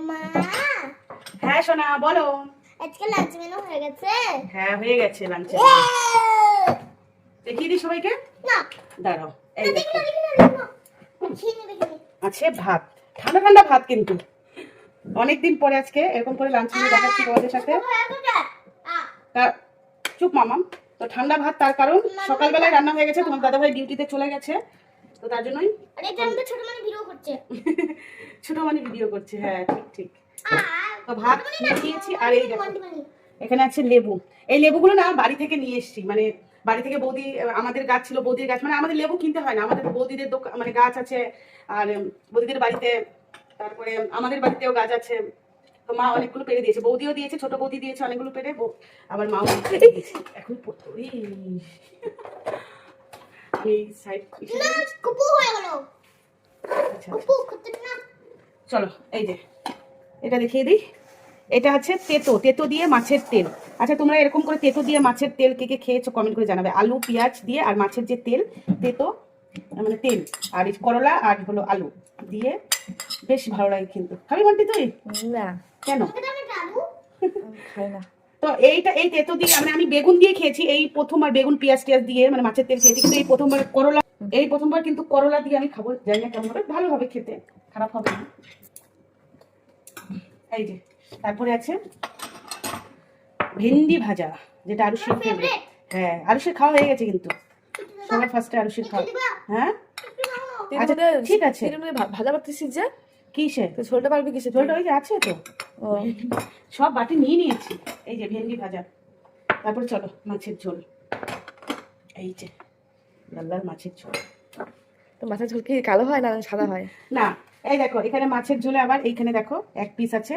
মা হ্যাঁ সোনা বলো। আজকে লাঞ্চ মেনু হয়ে গেছে। হ্যাঁ হয়ে গেছে লাঞ্চে। দেখিয়ে দিই সবাইকে। না দাঁড়াও এই দেখি দেখো না দেখি না দেখি না খেয়ে নে দেখি নে। আছে ভাত, ঠান্ডা ঠান্ডা ভাত, কিন্তু অনেকদিন পরে আজকে এরকম করে লাঞ্চ নিয়ে দেখাচ্ছি তোমাদের সাথে। তা চুপ মামাম। তো ঠান্ডা ভাত, তার কারণ সকালবেলায় রান্না হয়ে গেছে, তোমার দাদাভাই ডিউটিতে চলে গেছে, তো তার জন্যই। আরে এটা আমাদের ছোট মানে ভিডিও করছে। ছোট মানে ভিডিও করছে, হ্যাঁ ঠিক ঠিক। তো ভাত দিয়েছি, আর এই দেখো এখানে আছে লেবু। এই লেবুগুলো না বাড়ি থেকে নিয়ে এসেছি, মানে বাড়ি থেকে বৌদি, আমাদের গাছ ছিল, বৌদির গাছ, মানে আমাদের লেবু কিনতে হয় না, আমাদের বৌদিদের দোকান মানে গাছ আছে, আর বৌদিদের বাড়িতে, তারপরে আমাদের বাড়িতেও গাছ আছে। তো মা অনেকগুলো পেরে দিয়েছে, বৌদিও দিয়েছে, ছোট বৌদি দিয়েছে অনেকগুলো পেরে, আবার মাও পেরে দিয়েছে। এখন আমি সাইড না কুপু হয়ে গেল। আচ্ছা কুপু করতে না। চলো এই যে এটা দেখিয়ে দিই। এটা হচ্ছে তেতো, তেতো দিয়ে মাছের তেল। আচ্ছা তোমরা এরকম করে তেতো দিয়ে মাছের তেল কে কে খেয়েছো কমেন্ট করে জানাবে। আলু পেঁয়াজ দিয়ে আর মাছের যে তেল, তেতো মানে তেল, আর এই করলা আর হলো আলু দিয়ে বেশ ভালো লাগে। কিন্তু খাবি মানতি তুই? না কেন? এটা আমি ডালু খাই না। তো এইটা এই তেতো দিয়ে মানে আমি বেগুন দিয়ে খেয়েছি, এই প্রথমবার বেগুন পেঁয়াজ টিয়াজ দিয়ে মানে মাছের তেল খেয়েছি, কিন্তু এই প্রথমবার কিন্তু করলা দিয়ে আমি খাবো, জানি না কেমন হবে, ভালো হবে খেতে, খারাপ হবে না। এই যে তারপরে আছে ভেন্ডি ভাজা, যেটা আরুষির ফেভারিট। হ্যাঁ আরুষির খাওয়া হয়ে গেছে, কিন্তু সবার ফার্স্টে আরুষির খাওয়া। হ্যাঁ আচ্ছা ঠিক আছে। ভাজা পারতেছিস যে কিসে তো ঝোলটা পারবি কিসে? ঝোলটা ওই যে আছে তো, ও সব বাটি নিয়ে নিয়েছি। এই যে ভেন্ডি ভাজা, তারপর চলো মাছের ঝোল। এই যে লাল লাল মাছের ঝোল। তো মাছের ঝোল কি কালো হয় না সাদা হয়? না এই দেখো এখানে মাছের ঝোলে আবার এইখানে দেখো এক পিস আছে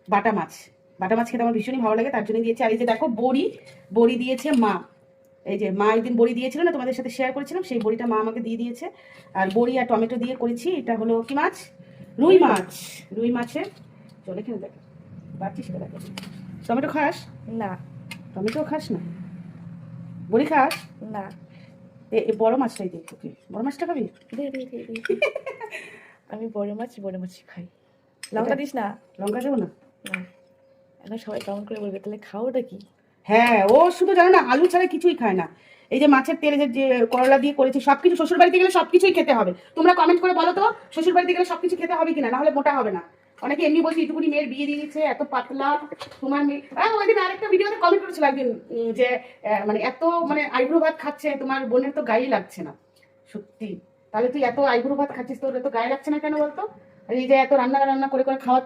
বাটা মাছ। বাটা মাছ খেতে আমার ভীষণই ভালো লাগে, তার জন্য দিয়েছি। আর এই যে দেখো বড়ি, বড়ি দিয়েছে মা। এই যে মা একদিন বড়ি দিয়েছিল না, তোমাদের সাথে শেয়ার করেছিলাম, সেই বড়িটা মা আমাকে দিয়ে দিয়েছে। আর বড়ি আর টমেটো দিয়ে করেছি। এটা হলো কি মাছ? রুই মাছ। রুই মাছের চলে এখানে দেখো, বাড়ছিস কেন? দেখো টমেটো খাস? না টমেটো খাস না? বড়ি খাস না। এ বড় মাছটাই দিই তোকে। বড় মাছটা খাবি? আমি বড় মাছ খাই। লঙ্কা দিস না? লঙ্কা দেবো না? না। এখন সবাই কেমন করে বলবে তাহলে খাওয়াটা কি? হ্যাঁ ও শুধু জানো না আলু ছাড়া কিছুই খায় না। এই যে মাছের তেলে যে করলা দিয়ে করেছি, সবকিছু শ্বশুর বাড়িতে গেলে সবকিছুই খেতে হবে। তোমরা কমেন্ট করে বলো তো শ্বশুর বাড়িতে গেলে সবকিছু খেতে হবে কিনা, না হলে মোটা হবে না। অনেকে এমনি বলছে এইটুকুনি মেয়ের বিয়ে দিয়ে দিচ্ছে, এত পাতলা তোমার মেয়ে। ওই দিন আরেকটা ভিডিওতে কমেন্ট করেছিল একদিন যে মানে এত মানে আইব্রো ভাত খাচ্ছে, তোমার বোনের তো গায়ে লাগছে না। সত্যি তাহলে তুই এত আইব্রো ভাত খাচ্ছিস, তোর এত গায়ে লাগছে না কেন বলতো? আর এই যে এত রান্না রান্না করে করে খাওয়াচ্ছিস।